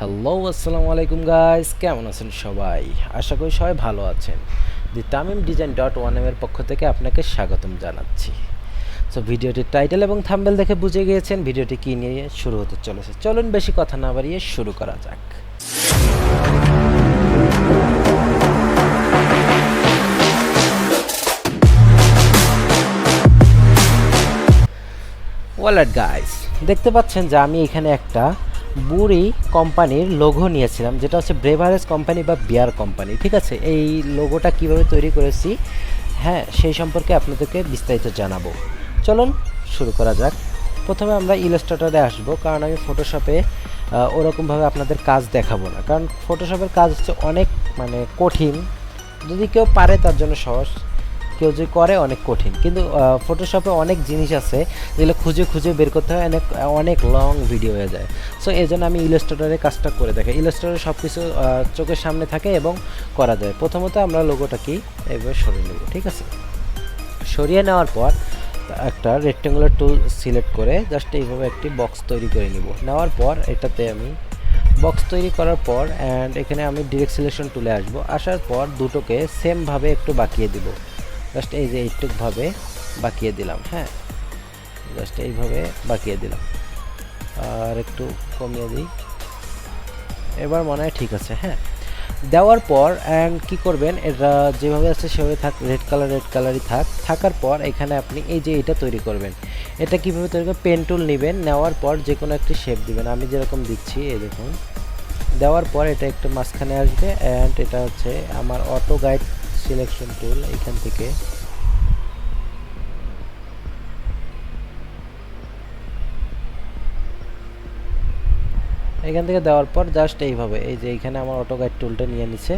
Hello আসসালামু আলাইকুম guys, কেমন আছেন সবাই? আশা করি সবাই ভালো আছেন। দি তামিম ডিজাইন ডট ওয়ান এর পক্ষ থেকে আপনাকে স্বাগতম জানাচ্ছি। সো ভিডিওটির টাইটেল এবং থাম্বনেল দেখে বুঝে গিয়েছেন ভিডিওটি কী নিয়ে শুরু হতে চলেছে। চলুন বেশি কথা না বাড়িয়ে শুরু করা যাক। ওয়ালেট গাইস, দেখতে পাচ্ছেন যে আমি এখানে একটা বুড়ি কোম্পানির লোগো নিয়েছিলাম, যেটা হচ্ছে ব্রেভারেজ কোম্পানি বা বিয়ার কোম্পানি। ঠিক আছে, এই লোগোটা কিভাবে তৈরি করেছি, হ্যাঁ, সেই সম্পর্কে আপনাদেরকে বিস্তারিত জানাবো। চলুন শুরু করা যাক। প্রথমে আমরা ইলাস্ট্রেটরে আসবো, কারণ আমি ফটোশপে ওরকমভাবে আপনাদের কাজ দেখাবো না, কারণ ফটোশপের কাজ হচ্ছে অনেক কঠিন। যদি কেউ পারে তার জন্য সহজ, কেউ যদি করে অনেক কঠিন। কিন্তু ফটোশপে অনেক জিনিস আছে যেগুলো খুঁজে খুঁজে বের করতে হয়, অনেক অনেক লং ভিডিও হয়ে যায়। সো এই জন্য আমি ইলাস্ট্রেটরে কাজটা করে দেখাই। ইলাস্ট্রেটরে সব কিছু চোখের সামনে থাকে এবং করা যায়। প্রথমত আমরা লোগোটা কি এইভাবে সরিয়ে নেব। ঠিক আছে, সরিয়ে নেওয়ার পর একটা রেক্টেঙ্গুলার টুল সিলেক্ট করে জাস্ট এইভাবে একটি বক্স তৈরি করে নিব। নেওয়ার পর এটাতে আমি বক্স তৈরি করার পর এখানে আমি ডিরেক্ট সিলেকশন টুলে আসবো। আসার পর দুটোকে সেমভাবে একটু বাঁকিয়ে দিব। জাস্ট এই যে এইটুকভাবে বাঁকিয়ে দিলাম। হ্যাঁ, জাস্ট এইভাবে বাঁকিয়ে দিলাম, আর একটু কমিয়ে দিই। এবার মনে হয় ঠিক আছে। হ্যাঁ, দেওয়ার পর কি করবেন, এটা যেভাবে আছে সেভাবে থাক, রেড কালারই থাকার পর এখানে আপনি এই যে এটা তৈরি করবেন। এটা কীভাবে তৈরি করবেন, পেন টুল নেবেন, নেওয়ার পর যে কোনো একটি শেপ দিবেন। আমি যেরকম দিচ্ছি এই দেখুন। দেওয়ার পর এটা একটু মাঝখানে আসবে, এটা হচ্ছে আমার অটো গাইড সিলেকশন টুল। এখান থেকে দেওয়ার পর জাস্ট এইভাবে এই যে এখানে আমার অটো গাইড টুলটা নিয়ে নিচ্ছে,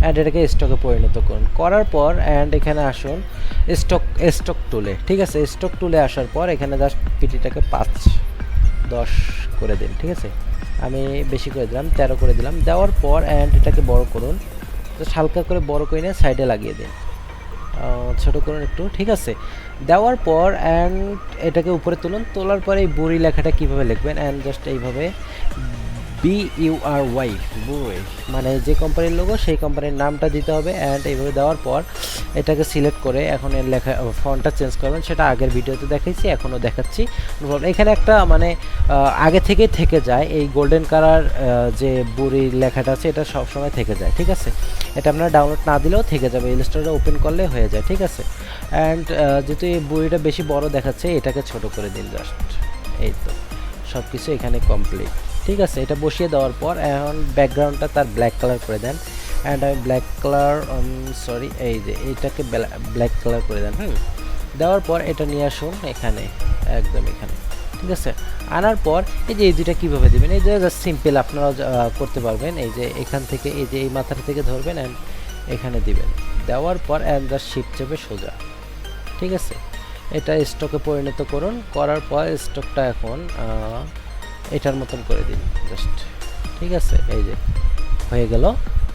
এটাকে স্টকে পরিণত করুন। করার পর এখানে আসুন স্টক টুলে। ঠিক আছে, স্টক টুলে আসার পর এখানে জাস্ট পিটিটাকে 5-10 করে দিন। ঠিক আছে, আমি বেশি করে দিলাম, 13 করে দিলাম। দেওয়ার পর এটাকে বড় করুন, জাস্ট হালকা করে বড় করে নিয়ে সাইডে লাগিয়ে দিন, ছোট করুন একটু। ঠিক আছে, দেওয়ার পর এটাকে উপরে তুলুন। তোলার পরে এই বুড়ি লেখাটা কীভাবে লিখবেন, জাস্ট এইভাবে BURY, বুড়ি মানে যে কোম্পানির লোগো সেই কোম্পানির নামটা দিতে হবে। এইভাবে দেওয়ার পর এটাকে সিলেক্ট করে এখন এর লেখা ফন্টটা চেঞ্জ করবেন। সেটা আগের ভিডিওতে দেখাইছি, এখনও দেখাচ্ছি। এখানে একটা আগে থেকেই থেকে যায়, এই গোল্ডেন কালার যে বুড়ি লেখাটা আছে এটা সবসময় থেকে যায়। ঠিক আছে, এটা আপনারা ডাউনলোড না দিলেও থেকে যাবে, ইলাস্ট্রেটর ওপেন করলে হয়ে যায়। ঠিক আছে, যেহেতু এই বুড়িটা বেশি বড় দেখাচ্ছে, এটাকে ছোট করে দিন জাস্ট। এই তো সব কিছু এখানে কমপ্লিট। ঠিক আছে, এটা বসিয়ে দেওয়ার পর এখন ব্যাকগ্রাউন্ডটা তার ব্ল্যাক কালার করে দেন। আমি ব্ল্যাক কালার এই যে এইটাকে ব্ল্যাক কালার করে দেন। দেওয়ার পর এটা নিয়ে আসুন এখানে, একদম এখানে। ঠিক আছে, আনার পর এই যে এই দুইটা কীভাবে দেবেন, এই যে জাস্ট সিম্পল আপনারা করতে পারবেন। এই যে এখান থেকে এই যে এই মাথাটা থেকে ধরবেন এখানে দিবেন। দেওয়ার পর জাস্ট শিফট চেপে সোজা। ঠিক আছে, এটা স্টকে পরিণত করুন। করার পর স্টকটা এখন এটার মতন করে দিন জাস্ট। ঠিক আছে, এই যে হয়ে গেল।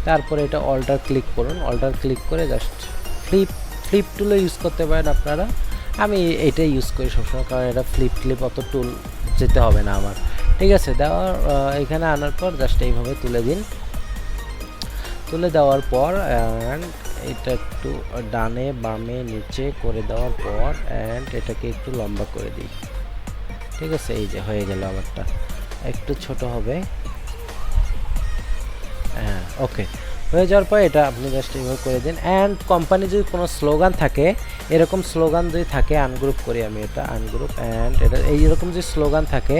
তারপরে এটা অল্টার ক্লিক করুন, অল্টার ক্লিক করে জাস্ট ফ্লিপ টুলে ইউজ করতে পারেন আপনারা। আমি এইটাই ইউজ করি সবসময়, কারণ এটা ফ্লিপ অত টুল যেতে হবে না আমার। ঠিক আছে, দেওয়ার এখানে আনার পর জাস্ট এইভাবে তুলে দিন। তুলে দেওয়ার পর এটা একটু ডানে বামে নিচে করে দেওয়ার পর এটাকে একটু লম্বা করে দিই। ঠিক আছে, এই যে হয়ে গেল। আমারটা একটু ছোট হবে। হ্যাঁ, ওকে, হয়ে যাওয়ার পর এটা আপনি জাস্ট এইভাবে করে দিন। কোম্পানি যদি কোনো স্লোগান থাকে, এরকম স্লোগান যদি থাকে, আনগ্রুপ করি আমি, এটা আনগ্রুপ, এটা এইরকম যদি স্লোগান থাকে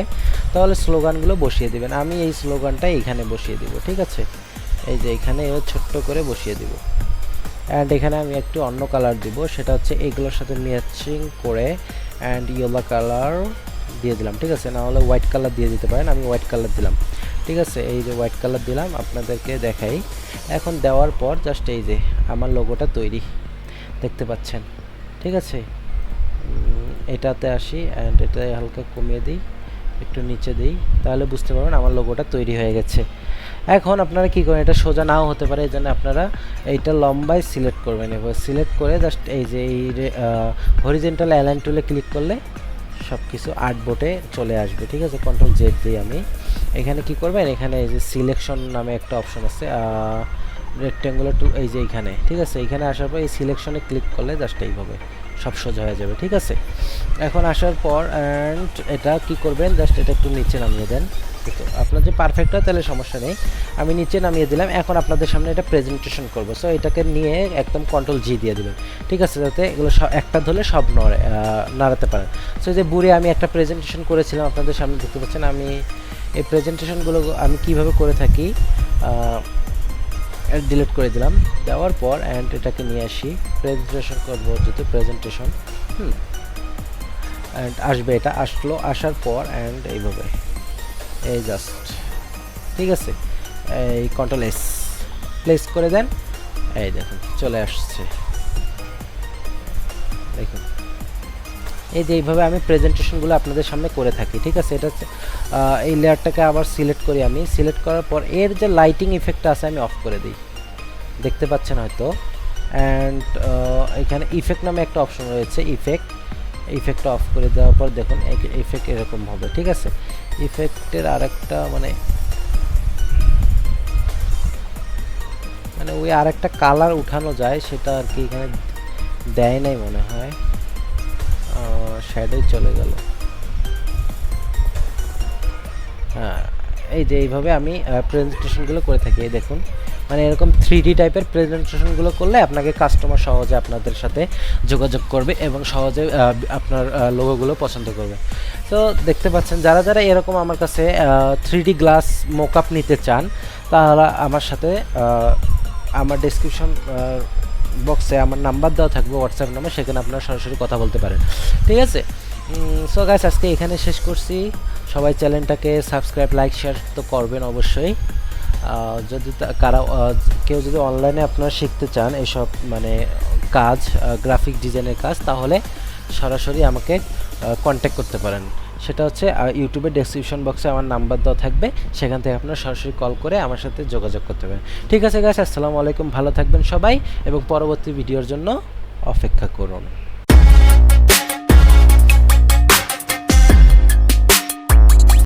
তাহলে স্লোগানগুলো বসিয়ে দিবেন। আমি এই স্লোগানটা এইখানে বসিয়ে দিব। ঠিক আছে, এই যে এখানে ছোট্ট করে বসিয়ে দিব। এখানে আমি একটু অন্য কালার দিব, সেটা হচ্ছে এইগুলোর সাথে ম্যাচিং করে ইয়েলো কালার দিয়ে দিলাম। ঠিক আছে, না হলে হোয়াইট কালার দিয়ে দিতে পারেন, আমি হোয়াইট কালার দিলাম। ঠিক আছে, এই যে হোয়াইট কালার দিলাম, আপনাদেরকে দেখাই। এখন দেওয়ার পর জাস্ট এই যে আমার লোগোটা তৈরি, দেখতে পাচ্ছেন। ঠিক আছে, এটাতে আসি এটা হালকা কমিয়ে দিই, একটু নিচে দিই, তাহলে বুঝতে পারবেন আমার লোগোটা তৈরি হয়ে গেছে। এখন আপনারা কী করেন, এটা সোজা নাও হতে পারে, এই জন্য আপনারা এইটা লম্বায় সিলেক্ট করবেন। এবার সিলেক্ট করে জাস্ট এই যে এই হরিজেন্টাল অ্যালাইন টুলে ক্লিক করলে সব কিছু আর্ট বোর্ডে চলে আসবে। ঠিক আছে, কন্ট্রোল জেড দিই আমি। এখানে কি করবেন, এখানে এই যে সিলেকশন নামে একটা অপশন আছে, রেক্ট্যাঙ্গুলার টুল, এই যে এইখানে, ঠিক আছে। এখানে আসার পর এই সিলেকশনে ক্লিক করলে জাস্ট এইভাবে সব সোজা হয়ে যাবে, ঠিক আছে। এখন আসার পর অ্যান্ড এটা কি করবেন, জাস্ট এটা একটু নিচে নামিয়ে দেন। তো আপনার যে পারফেক্ট হয় তাহলে সমস্যা নেই, আমি নিচে নামিয়ে দিলাম। এখন আপনাদের সামনে এটা প্রেজেন্টেশন করবো, সো এটাকে নিয়ে একদম কন্ট্রোল জি দিয়ে দিবেন, ঠিক আছে, যাতে এগুলো একটা ধরলে সব নাড়াতে পারেন। সো এই যে বুড়ে আমি একটা প্রেজেন্টেশন করেছিলাম আপনাদের সামনে, দেখতে পাচ্ছেন। আমি এই প্রেজেন্টেশনগুলো আমি কিভাবে করে থাকি, ডিলিট করে দিলাম। দেওয়ার পর অ্যান্ড এটাকে নিয়ে আসি, প্রেজেন্টেশন করবো যেহেতু প্রেজেন্টেশন, অ্যান্ড আসবে, এটা আসলো। আসার পর অ্যান্ড এইভাবে এই জাস্ট, ঠিক আছে, এই কন্ট্রোল এস প্লেস করে দেন, এই দেখুন চলে আসছে, দেখুন। এই যে এইভাবে আমি প্রেজেন্টেশনগুলো আপনাদের সামনে করে থাকি, ঠিক আছে। এটা এই লেয়ারটাকে আবার সিলেক্ট করি, আমি সিলেক্ট করার পর এর যে লাইটিং ইফেক্টটা আছে আমি অফ করে দিই, দেখতে পাচ্ছেন হয়তো। অ্যান্ড এখানে ইফেক্ট নামে একটা অপশন রয়েছে, ইফেক্টটা অফ করে দেওয়ার পর দেখুন ইফেক্ট এরকম হবে, ঠিক আছে। ইফেক্টের আরেকটা মানে ওই আরেকটা কালার উঠানো যায়, সেটা আর কি এখানে দেয় নাই মনে হয়, শ্যাডো চলে গেল। হ্যাঁ, এই যে এইভাবে আমি প্রেজেন্টেশনগুলো করে থাকি, এই দেখুন। মানে এরকম 3D টাইপের প্রেজেন্টেশনগুলো করলে আপনাকে কাস্টমার সহজে আপনাদের সাথে যোগাযোগ করবে এবং সহজে আপনার লোগোগুলো পছন্দ করবে। তো দেখতে পাচ্ছেন, যারা যারা এরকম আমার কাছে 3D গ্লাস মোকআপ নিতে চান, তারা আমার সাথে আমার ডেসক্রিপশন বক্সে আমার নাম্বার দেওয়া থাকবে, হোয়াটসঅ্যাপ নাম্বার, সেখানে আপনারা সরাসরি কথা বলতে পারেন, ঠিক আছে। সো গাইস, আজকে এখানে শেষ করছি। সবাই চ্যানেলটাকে সাবস্ক্রাইব, লাইক, শেয়ার তো করবেন অবশ্যই। যদি কেউ যদি অনলাইনে আপনারা শিখতে চান এসব মানে কাজ, গ্রাফিক ডিজাইনের কাজ, তাহলে সরাসরি আমাকে কন্ট্যাক্ট করতে পারেন। সেটা হচ্ছে ইউটিউবের ডেসক্রিপশন বক্সে আমার নাম্বার দেওয়া থাকবে, সেখান থেকে আপনারা সরাসরি কল করে আমার সাথে যোগাযোগ করতে পারেন, ঠিক আছে গাইস। আসসালামু আলাইকুম, ভালো থাকবেন সবাই এবং পরবর্তী ভিডিওর জন্য অপেক্ষা করুন।